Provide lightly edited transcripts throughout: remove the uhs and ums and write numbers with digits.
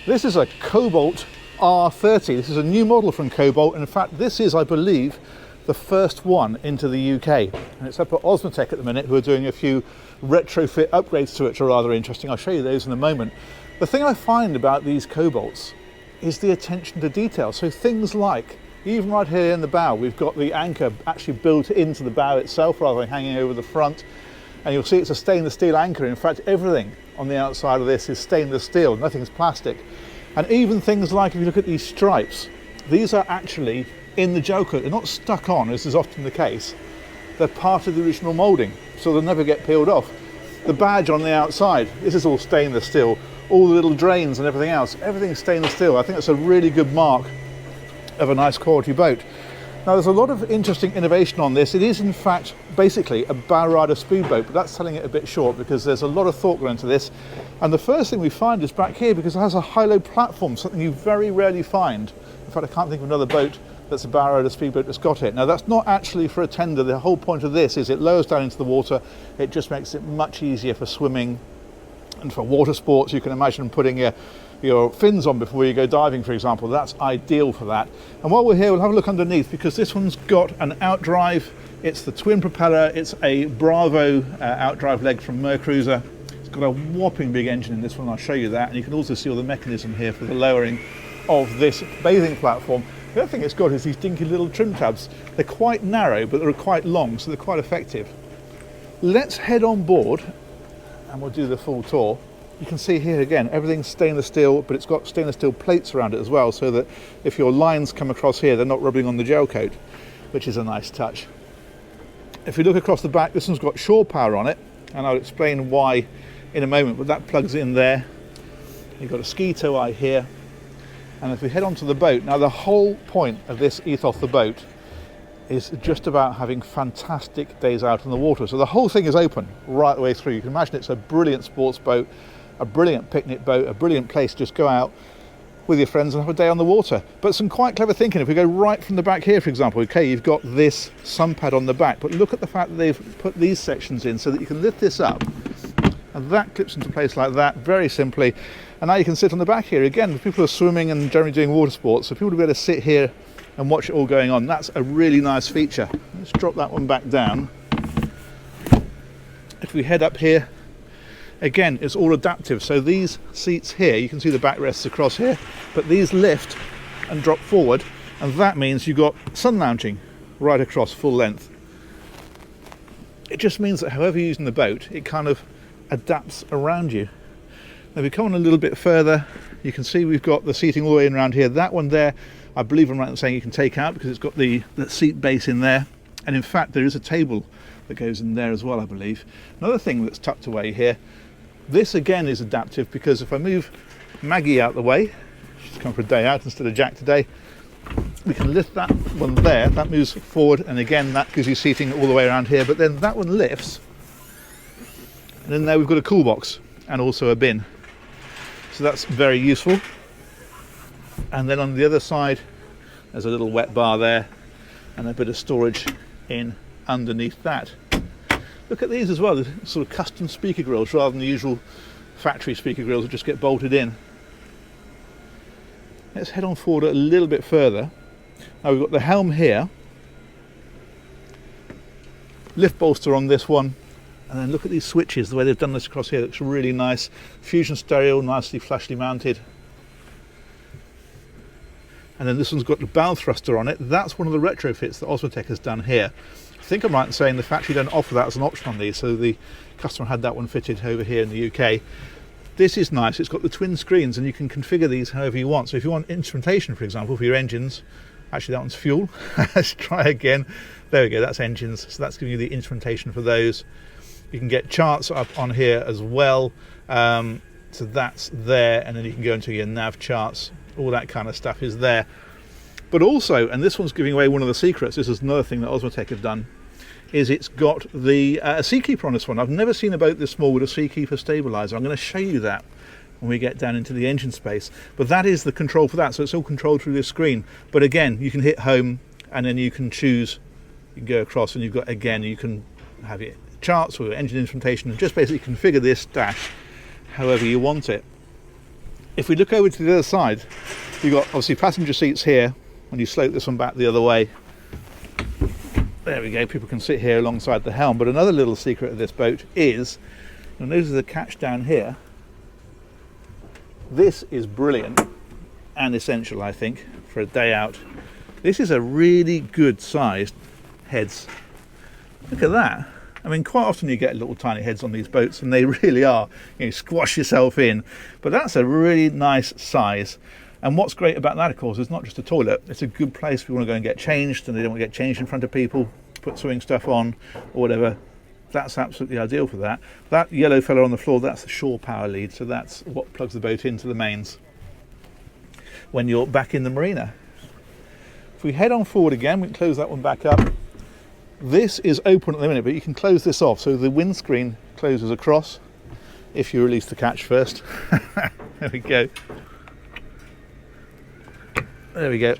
This is a Cobalt R30. This is a new model from Cobalt. In fact, this is, I believe, the first one into the UK. And it's up at Osmotech at the minute, who are doing a few retrofit upgrades to it, which are rather interesting. I'll show you those in a moment. The thing I find about these Cobalts is the attention to detail. So things like, even right here in the bow, we've got the anchor actually built into the bow itself rather than hanging over the front. And you'll see it's a stainless steel anchor. In fact, everything on the outside of this is stainless steel, nothing's plastic. And even things like, if you look at these stripes, these are actually in the gel coat. They're not stuck on, as is often the case. They're part of the original moulding, so they'll never get peeled off. The badge on the outside, this is all stainless steel. All the little drains and everything else, everything's stainless steel. I think that's a really good mark of a nice quality boat. Now, there's a lot of interesting innovation on this. It is in fact basically a bow rider speedboat, but that's selling it a bit short because there's a lot of thought going into this. And the first thing we find is back here, because it has a high-low platform, something you very rarely find. In fact, I can't think of another boat that's a bow rider speedboat that's got it. Now, that's not actually for a tender. The whole point of this is it lowers down into the water. It just makes it much easier for swimming and for water sports. You can imagine putting your fins on before you go diving, for example. That's ideal for that. And while we're here, we'll have a look underneath, because this one's got an outdrive. It's the twin propeller. It's a Bravo outdrive leg from Mercruiser. It's got a whopping big engine in this one. I'll show you that. And you can also see all the mechanism here for the lowering of this bathing platform. The other thing it's got is these dinky little trim tabs. They're quite narrow, but they're quite long, so they're quite effective. Let's head on board and we'll do the full tour. You can see here again, everything's stainless steel, but it's got stainless steel plates around it as well, so that if your lines come across here, they're not rubbing on the gel coat, which is a nice touch. If you look across the back, this one's got shore power on it, and I'll explain why in a moment, but that plugs in there. You've got a ski tow eye here. And if we head onto the boat, now the whole point of this ethos, the boat, is just about having fantastic days out on the water. So the whole thing is open right the way through. You can imagine it's a brilliant sports boat, a brilliant picnic boat, a brilliant place to just go out with your friends and have a day on the water. But some quite clever thinking. If we go right from the back here, for example, okay, you've got this sun pad on the back, but look at the fact that they've put these sections in so that you can lift this up, and that clips into place like that, very simply. And now you can sit on the back here. Again, people are swimming and generally doing water sports, so people will be able to sit here and watch it all going on. That's a really nice feature. Let's drop that one back down. If we head up here, again, it's all adaptive. So these seats here, you can see the backrests across here, but these lift and drop forward, and that means you've got sun lounging right across full length. It just means that however you're using the boat, it kind of adapts around you. Now, if we come on a little bit further, you can see we've got the seating all the way in around here. That one there, I believe I'm right in saying you can take out, because it's got the seat base in there. And in fact, there is a table that goes in there as well, I believe. Another thing that's tucked away here, this again is adaptive, because if I move Maggie out the way, she's come for a day out instead of Jack today, we can lift that one there, that moves forward, and again that gives you seating all the way around here, but then that one lifts, and then there we've got a cool box and also a bin. So that's very useful. And then on the other side, there's a little wet bar there and a bit of storage in underneath that. Look at these as well, the sort of custom speaker grills rather than the usual factory speaker grills that just get bolted in. Let's head on forward a little bit further. Now we've got the helm here, lift bolster on this one, and then look at these switches, the way they've done this across here looks really nice. Fusion stereo, nicely flashly mounted. And then this one's got the bow thruster on it. That's one of the retrofits that Osmotech has done here. I think I'm right in saying the factory don't offer that as an option on these, so the customer had that one fitted over here in the UK. This is nice, it's got the twin screens and you can configure these however you want. So if you want instrumentation, for example, for your engines, actually that one's fuel. Let's try again. There we go, that's engines. So that's giving you the instrumentation for those. You can get charts up on here as well. So that's there, and then you can go into your nav charts. All that kind of stuff is there. But also, and this one's giving away one of the secrets, this is another thing that Osmotech have done, is it's got the Seakeeper on this one. I've never seen a boat this small with a Seakeeper stabilizer. I'm going to show you that when we get down into the engine space. But that is the control for that, so it's all controlled through this screen. But again, you can hit home and then you can choose, you can go across and you've got, again, you can have your charts or your engine instrumentation and just basically configure this dash however you want it. If we look over to the other side, you've got obviously passenger seats here. When you slope this one back the other way, there we go, people can sit here alongside the helm. But another little secret of this boat is, you'll notice the catch down here. This is brilliant and essential, I think, for a day out. This is a really good sized heads. Look at that. I mean, quite often you get little tiny heads on these boats, and they really are, you know, squash yourself in. But that's a really nice size. And what's great about that, of course, is not just a toilet. It's a good place if you want to go and get changed, and they don't want to get changed in front of people, put swimming stuff on or whatever. That's absolutely ideal for that. That yellow fella on the floor, that's the shore power lead. So that's what plugs the boat into the mains when you're back in the marina. If we head on forward again, we can close that one back up. This is open at the minute, but you can close this off. So the windscreen closes across if you release the catch first. There we go. There we go.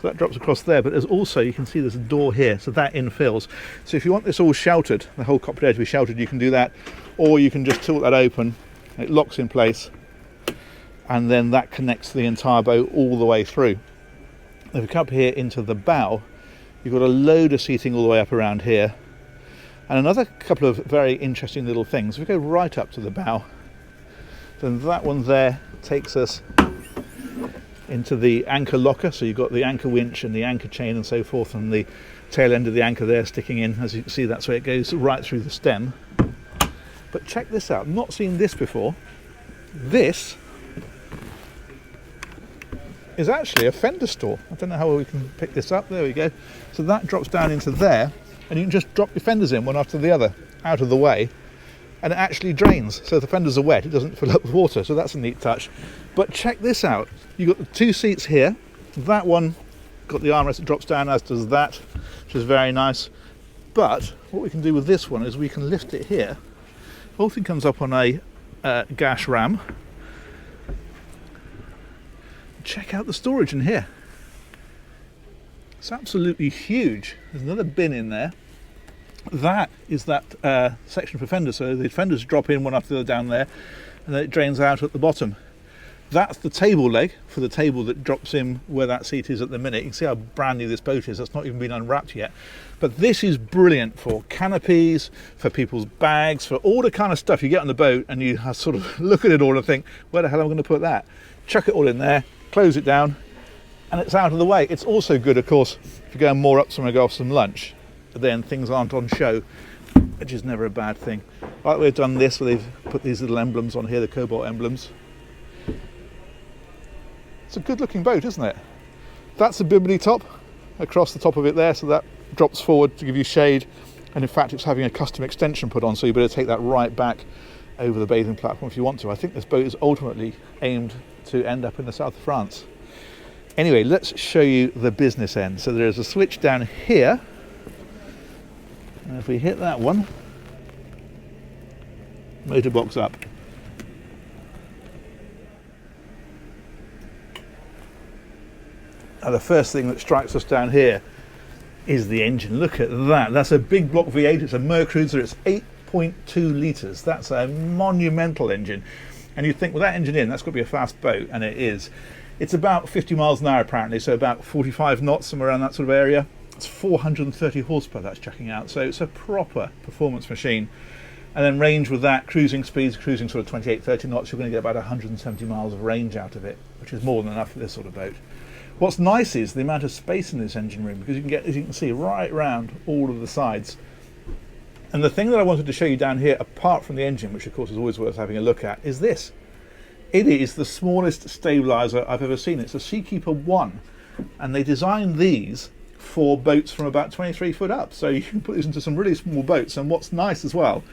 So that drops across there, but there's also, you can see there's a door here, so that infills. So if you want this all sheltered, the whole cockpit area to be sheltered, you can do that, or you can just tilt that open, it locks in place, and then that connects the entire boat all the way through. If we come up here into the bow, you've got a load of seating all the way up around here, and another couple of very interesting little things. If we go right up to the bow, then that one there takes us into the anchor locker. So you've got the anchor winch and the anchor chain and so forth, and the tail end of the anchor there sticking in. As you can see, that's where it goes right through the stem. But check this out, not seen this before. This is actually a fender store. I don't know how we can pick this up. There we go. So that drops down into there, and you can just drop your fenders in one after the other out of the way, and it actually drains. So if the fenders are wet, it doesn't fill up with water. So that's a neat touch. But check this out. You've got the two seats here. That one got the armrest that drops down, as does that, which is very nice. But what we can do with this one is we can lift it here. The whole thing comes up on a gash ram. Check out the storage in here. It's absolutely huge. There's another bin in there. That is that section for fenders. So the fenders drop in one after the other down there, and then it drains out at the bottom. That's the table leg for the table that drops in where that seat is at the minute. You can see how brand new this boat is. That's not even been unwrapped yet. But this is brilliant for canopies, for people's bags, for all the kind of stuff you get on the boat, and you sort of look at it all and think, where the hell am I going to put that? Chuck it all in there, close it down, and it's out of the way. It's also good, of course, if you're going more up somewhere, go off some lunch, then things aren't on show, which is never a bad thing. Like we've done this, where they've put these little emblems on here, the Cobalt emblems. It's a good looking boat, isn't it? That's a bimini top across the top of it there, so that drops forward to give you shade, and in fact it's having a custom extension put on, so you better take that right back over the bathing platform if you want to. I think this boat is ultimately aimed to end up in the south of France. Anyway, let's show you the business end. So there is a switch down here, and if we hit that one, motor box up. Now the first thing that strikes us down here is the engine. Look at that. That's a big block V8. It's a Mercruiser. It's 8.2 litres. That's a monumental engine. And you'd think, well, that engine in, that's got to be a fast boat, and it is. It's about 50 miles an hour apparently, so about 45 knots, somewhere around that sort of area. It's 430 horsepower that's chucking out, so it's a proper performance machine. And then range with that, cruising speeds, cruising sort of 28, 30 knots, you're going to get about 170 miles of range out of it, which is more than enough for this sort of boat. What's nice is the amount of space in this engine room, because you can get, as you can see, right round all of the sides. And the thing that I wanted to show you down here, apart from the engine, which of course is always worth having a look at, is this. It is the smallest stabiliser I've ever seen. It's a Seakeeper 1, and they designed these for boats from about 23 foot up. So you can put these into some really small boats. And what's nice as well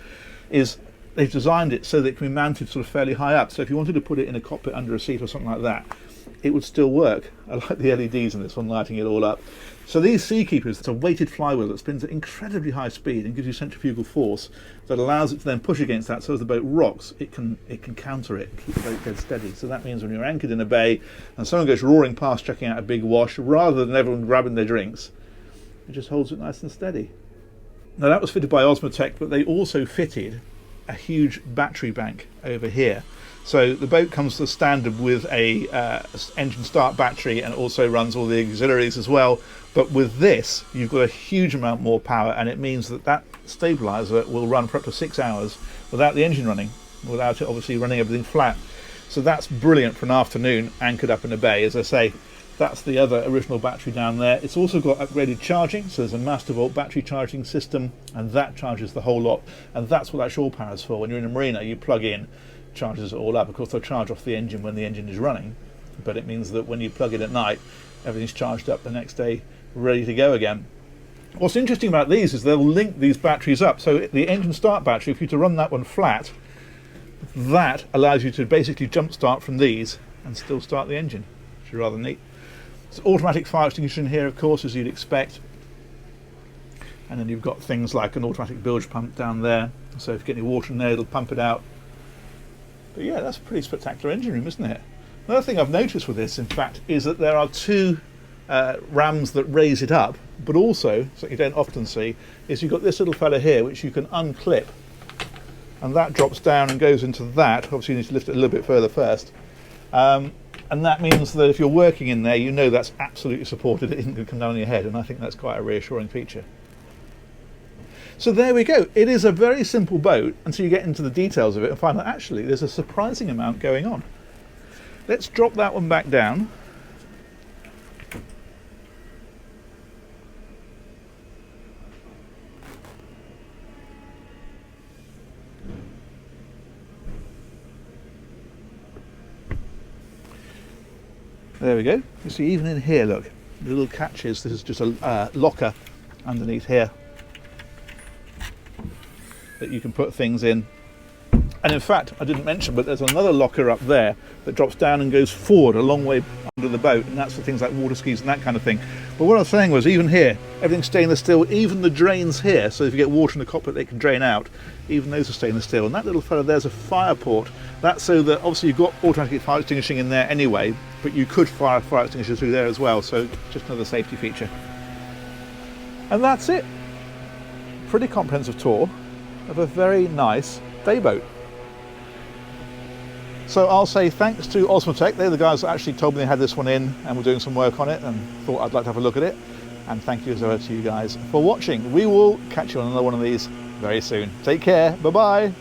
is they've designed it so that it can be mounted sort of fairly high up. So if you wanted to put it in a cockpit under a seat or something like that, it would still work. I like the LEDs in this one, lighting it all up. So these Seakeepers, it's a weighted flywheel that spins at incredibly high speed and gives you centrifugal force that allows it to then push against that, so as the boat rocks, it can counter it, keep the boat dead steady. So that means when you're anchored in a bay and someone goes roaring past chucking out a big wash, rather than everyone grabbing their drinks, it just holds it nice and steady. Now that was fitted by Osmotec, but they also fitted a huge battery bank over here. So the boat comes to the standard with a engine start battery and also runs all the auxiliaries as well. But with this, you've got a huge amount more power, and it means that that stabilizer will run for up to 6 hours without the engine running, without it obviously running everything flat. So that's brilliant for an afternoon anchored up in a bay. As I say, that's the other original battery down there. It's also got upgraded charging, so there's a master volt battery charging system, and that charges the whole lot. And that's what that shore power is for. When you're in a marina, you plug in, charges it all up. Of course, they'll charge off the engine when the engine is running, but it means that when you plug in at night, everything's charged up the next day, ready to go again. What's interesting about these is they'll link these batteries up. So the engine start battery, if you were to run that one flat, that allows you to basically jump start from these and still start the engine, which is rather neat. It's automatic fire extinguisher in here, of course, as you'd expect. And then you've got things like an automatic bilge pump down there. So if you get any water in there, it'll pump it out. But yeah, that's a pretty spectacular engine room, isn't it? Another thing I've noticed with this, in fact, is that there are two rams that raise it up, but also, something you don't often see, is you've got this little fella here which you can unclip, and that drops down and goes into that. Obviously you need to lift it a little bit further first, and that means that if you're working in there, you know that's absolutely supported, it isn't going to come down on your head, and I think that's quite a reassuring feature. So there we go. It is a very simple boat until you get into the details of it and find that actually there's a surprising amount going on. Let's drop that one back down. There we go. You see, even in here, look, the little catches. This is just a locker underneath here that you can put things in. And in fact, I didn't mention, but there's another locker up there that drops down and goes forward a long way under the boat, and that's for things like water skis and that kind of thing. But what I was saying was, even here, everything's stainless steel, even the drains here, so if you get water in the cockpit, they can drain out. Even those are stainless steel. And that little fella there's a fire port. That's so that obviously you've got automatic fire extinguishing in there anyway, but you could fire a fire extinguisher through there as well, so just another safety feature. And that's it. Pretty comprehensive tour of a very nice day boat. So I'll say thanks to Osmotec. They're the guys that actually told me they had this one in and were doing some work on it and thought I'd like to have a look at it. And thank you as ever to you guys for watching. We will catch you on another one of these very soon. Take care. Bye-bye.